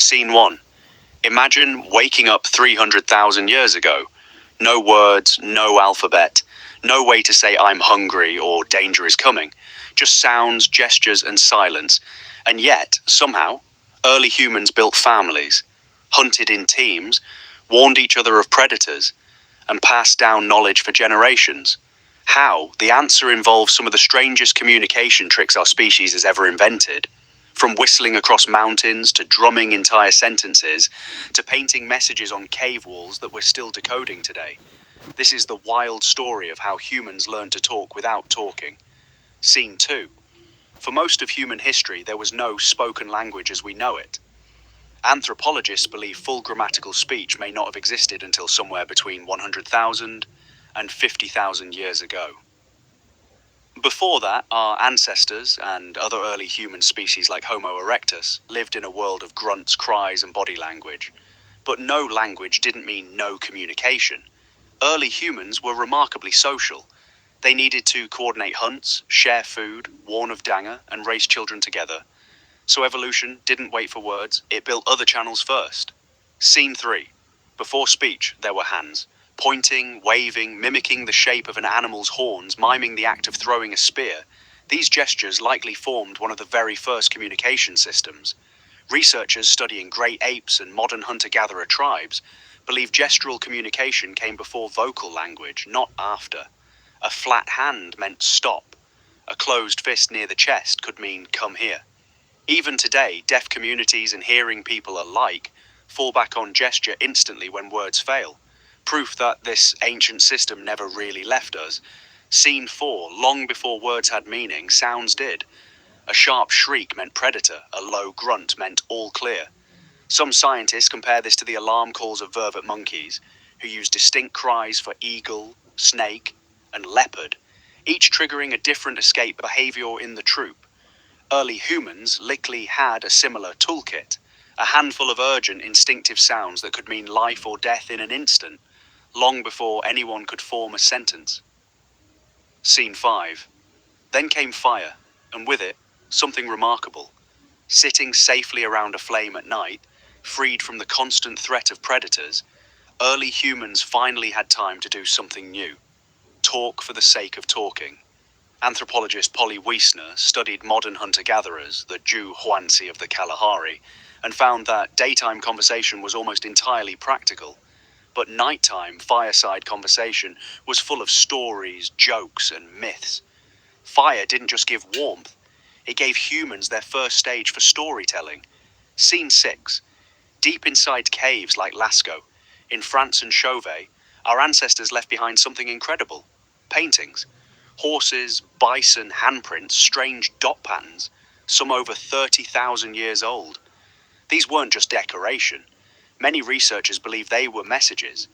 Scene 1. Imagine waking up 300,000 years ago. No words, no alphabet, no way to say I'm hungry or danger is coming. Just sounds, gestures, and silence. And yet, somehow, early humans built families, hunted in teams, warned each other of predators, and passed down knowledge for generations. How? The answer involves some of the strangest communication tricks our species has ever invented. From whistling across mountains, to drumming entire sentences, to painting messages on cave walls that we're still decoding today. This is the wild story of how humans learned to talk without talking. Scene 2. For most of human history, there was no spoken language as we know it. Anthropologists believe full grammatical speech may not have existed until somewhere between 100,000 and 50,000 years ago. Before that, our ancestors and other early human species like Homo erectus lived in a world of grunts, cries, and body language. But no language didn't mean no communication. Early humans were remarkably social. They needed to coordinate hunts, share food, warn of danger, and raise children together. So evolution didn't wait for words, it built other channels first. Scene 3. Before speech, there were hands. Pointing, waving, mimicking the shape of an animal's horns, miming the act of throwing a spear. These gestures likely formed one of the very first communication systems. Researchers studying great apes and modern hunter-gatherer tribes believe gestural communication came before vocal language, not after. A flat hand meant stop. A closed fist near the chest could mean come here. Even today, deaf communities and hearing people alike fall back on gesture instantly when words fail. Proof that this ancient system never really left us. Scene 4. Long before words had meaning, sounds did. A sharp shriek meant predator, a low grunt meant all clear. Some scientists compare this to the alarm calls of vervet monkeys, who use distinct cries for eagle, snake, and leopard, each triggering a different escape behavior in the troop. Early humans likely had a similar toolkit, a handful of urgent, instinctive sounds that could mean life or death in an instant, long before anyone could form a sentence. Scene 5. Then came fire, and with it, something remarkable. Sitting safely around a flame at night, freed from the constant threat of predators, early humans finally had time to do something new. Talk for the sake of talking. Anthropologist Polly Wiesner studied modern hunter-gatherers, the Jew Huansi of the Kalahari, and found that daytime conversation was almost entirely practical. But nighttime fireside conversation was full of stories, jokes, and myths. Fire didn't just give warmth, it gave humans their first stage for storytelling. Scene 6. Deep inside caves like Lascaux, in France and Chauvet, our ancestors left behind something incredible. Paintings. Horses, bison, handprints, strange dot patterns, some over 30,000 years old. These weren't just decoration. Many researchers believe they were messages,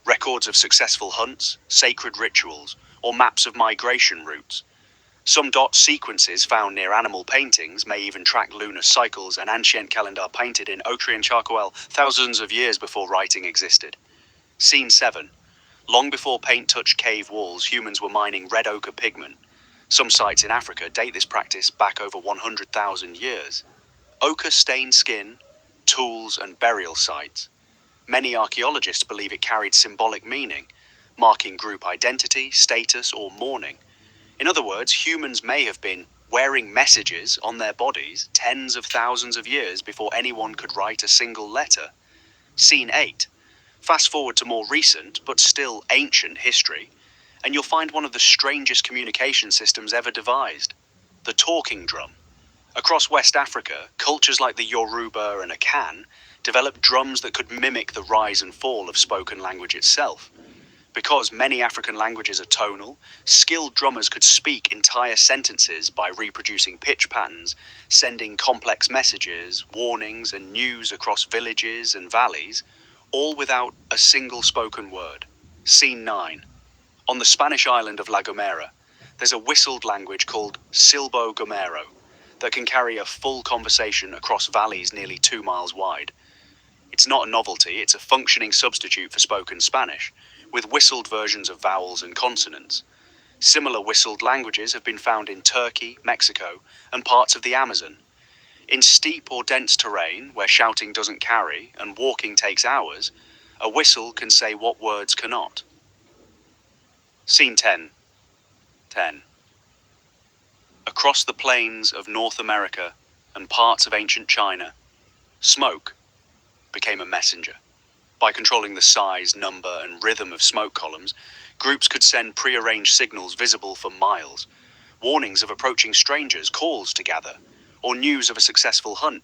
records of successful hunts, sacred rituals, or maps of migration routes. Some dot sequences found near animal paintings may even track lunar cycles and ancient calendar painted in ochre and charcoal thousands of years before writing existed. Scene 7. Long before paint touched cave walls, humans were mining red ochre pigment. Some sites in Africa date this practice back over 100,000 years. Ochre stained skin, tools, and burial sites. Many archaeologists believe it carried symbolic meaning, marking group identity, status, or mourning. In other words, humans may have been wearing messages on their bodies tens of thousands of years before anyone could write a single letter. Scene 8. Fast forward to more recent, but still ancient history, and you'll find one of the strangest communication systems ever devised: the talking drum. Across West Africa, cultures like the Yoruba and Akan developed drums that could mimic the rise and fall of spoken language itself. Because many African languages are tonal, skilled drummers could speak entire sentences by reproducing pitch patterns, sending complex messages, warnings, and news across villages and valleys, all without a single spoken word. Scene 9. On the Spanish island of La Gomera, there's a whistled language called Silbo Gomero that can carry a full conversation across valleys nearly 2 miles wide. It's not a novelty, it's a functioning substitute for spoken Spanish, with whistled versions of vowels and consonants. Similar whistled languages have been found in Turkey, Mexico, and parts of the Amazon. In steep or dense terrain, where shouting doesn't carry and walking takes hours, a whistle can say what words cannot. Scene 10. 10. Across the plains of North America and parts of ancient China, smoke became a messenger. By controlling the size, number, and rhythm of smoke columns, groups could send prearranged signals visible for miles, warnings of approaching strangers, calls to gather, or news of a successful hunt.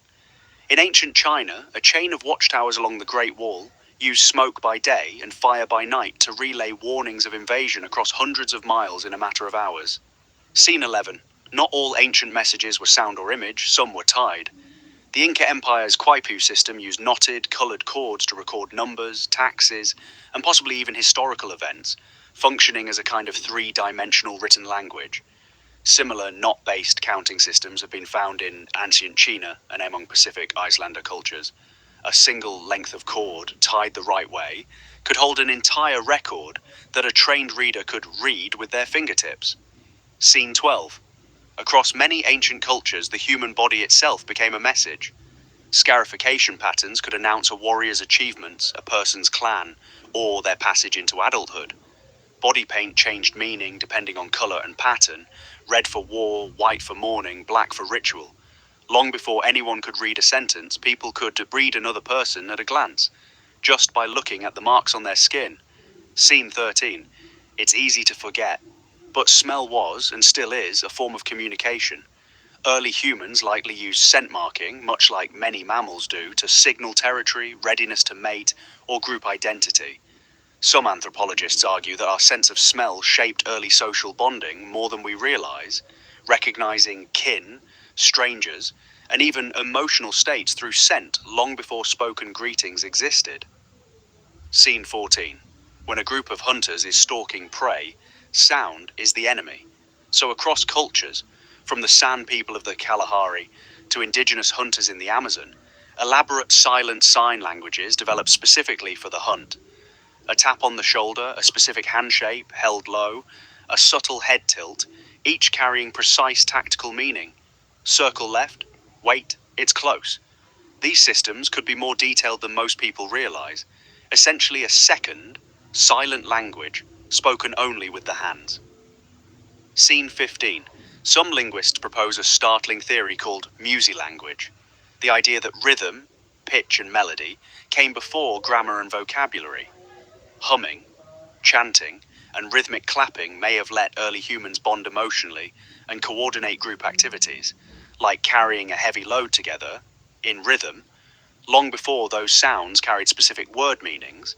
In ancient China, a chain of watchtowers along the Great Wall used smoke by day and fire by night to relay warnings of invasion across hundreds of miles in a matter of hours. Scene 11. Not all ancient messages were sound or image, some were tied. The Inca Empire's Quipu system used knotted, coloured cords to record numbers, taxes, and possibly even historical events, functioning as a kind of three-dimensional written language. Similar knot-based counting systems have been found in ancient China and among Pacific Islander cultures. A single length of cord, tied the right way, could hold an entire record that a trained reader could read with their fingertips. Scene 12. Across many ancient cultures, the human body itself became a message. Scarification patterns could announce a warrior's achievements, a person's clan, or their passage into adulthood. Body paint changed meaning depending on colour and pattern, red for war, white for mourning, black for ritual. Long before anyone could read a sentence, people could read another person at a glance, just by looking at the marks on their skin. Scene 13. It's easy to forget, but smell was, and still is, a form of communication. Early humans likely used scent marking, much like many mammals do, to signal territory, readiness to mate, or group identity. Some anthropologists argue that our sense of smell shaped early social bonding more than we realize, recognizing kin, strangers, and even emotional states through scent long before spoken greetings existed. Scene 14. When a group of hunters is stalking prey, sound is the enemy. So across cultures, from the San people of the Kalahari to indigenous hunters in the Amazon, elaborate silent sign languages developed specifically for the hunt. A tap on the shoulder, a specific hand shape, held low, a subtle head tilt, each carrying precise tactical meaning. Circle left, wait, it's close. These systems could be more detailed than most people realize, essentially a second, silent language spoken only with the hands. Scene 15. Some linguists propose a startling theory called musilanguage, the idea that rhythm, pitch and melody came before grammar and vocabulary. Humming, chanting, and rhythmic clapping may have let early humans bond emotionally and coordinate group activities, like carrying a heavy load together, in rhythm, long before those sounds carried specific word meanings.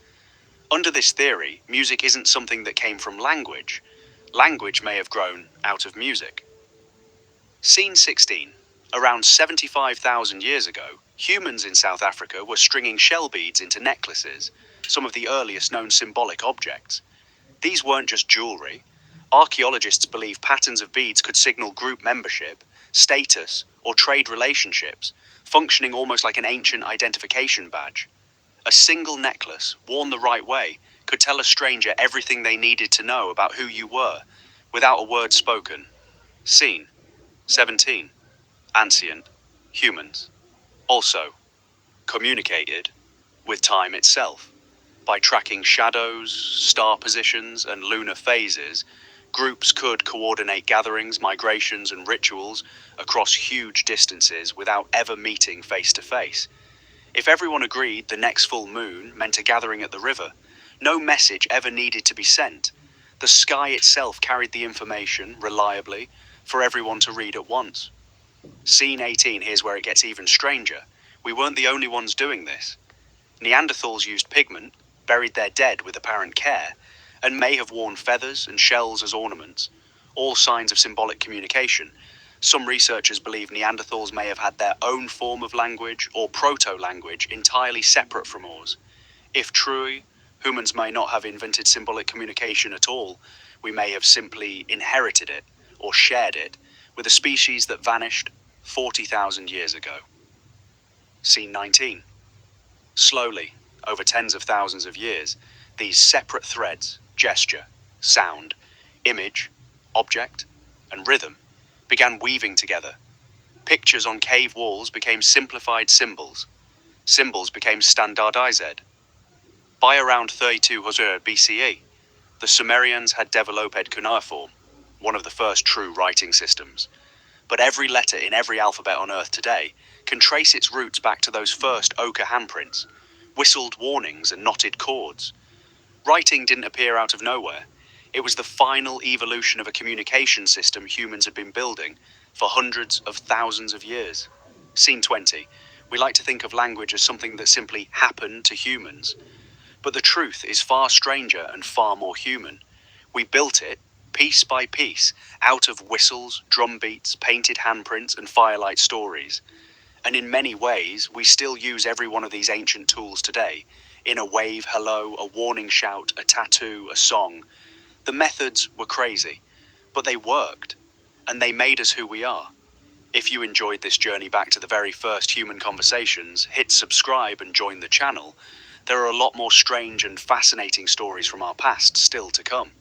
Under this theory, music isn't something that came from language. Language may have grown out of music. Scene 16. Around 75,000 years ago, humans in South Africa were stringing shell beads into necklaces, some of the earliest known symbolic objects. These weren't just jewelry. Archaeologists believe patterns of beads could signal group membership, status, or trade relationships, functioning almost like an ancient identification badge. A single necklace, worn the right way, could tell a stranger everything they needed to know about who you were, without a word spoken. Scene 17. Ancient humans also communicated with time itself. By tracking shadows, star positions, and lunar phases, groups could coordinate gatherings, migrations, and rituals across huge distances without ever meeting face to face. If everyone agreed the next full moon meant a gathering at the river, no message ever needed to be sent. The sky itself carried the information reliably for everyone to read at once. Scene 18, here's where it gets even stranger. We weren't the only ones doing this. Neanderthals used pigment, buried their dead with apparent care, and may have worn feathers and shells as ornaments, all signs of symbolic communication. Some researchers believe Neanderthals may have had their own form of language or proto-language entirely separate from ours. If true, humans may not have invented symbolic communication at all. We may have simply inherited it or shared it with a species that vanished 40,000 years ago. Scene 19. Slowly, over tens of thousands of years, these separate threads, gesture, sound, image, object, and rhythm, began weaving together. Pictures on cave walls became simplified symbols. Symbols became standardized. By around 3200 BCE, the Sumerians had developed cuneiform, one of the first true writing systems. But every letter in every alphabet on Earth today can trace its roots back to those first ochre handprints, whistled warnings and knotted chords. Writing didn't appear out of nowhere. It was the final evolution of a communication system humans had been building for hundreds of thousands of years. Scene 20. We like to think of language as something that simply happened to humans. But the truth is far stranger and far more human. We built it, piece by piece, out of whistles, drum beats, painted handprints, and firelight stories. And in many ways, we still use every one of these ancient tools today. In a wave hello, a warning shout, a tattoo, a song. The methods were crazy, but they worked, and they made us who we are. If you enjoyed this journey back to the very first human conversations, hit subscribe and join the channel. There are a lot more strange and fascinating stories from our past still to come.